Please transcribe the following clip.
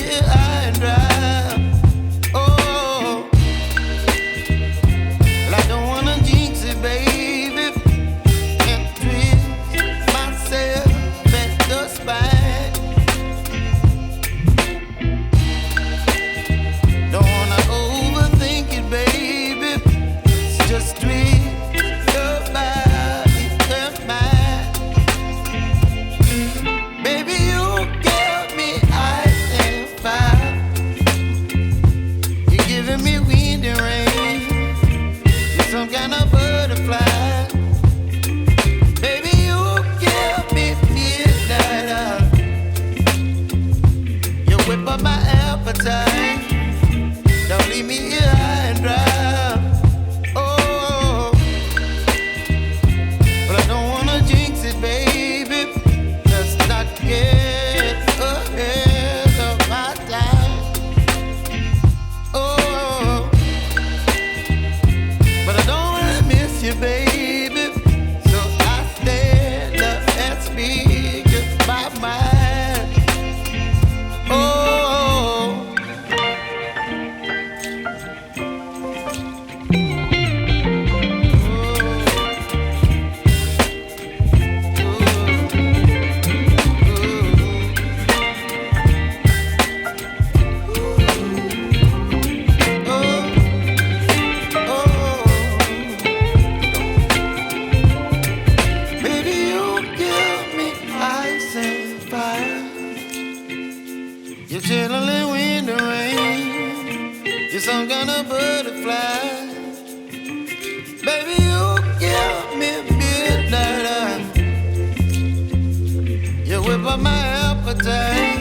here high and dry. Oh, well, I don't wanna jinx it, baby, and twist myself at the spine. Don't wanna overthink it, baby. It's just twist your body and mine. Baby, you give me ice and fire. You're giving me wind and rain. You're some kind of butterfly. Baby, you give me midnight. You whip up my appetite. Don't leave me here high and dry. Oh, but I don't wanna jinx it, baby. Let's not get ahead of my time. Oh, but I don't wanna miss you, baby. So I stand up and speak my mind. Oh. You're chilling wind and rain. You're some kind of butterfly. Baby, you give me midnight. You whip up my appetite.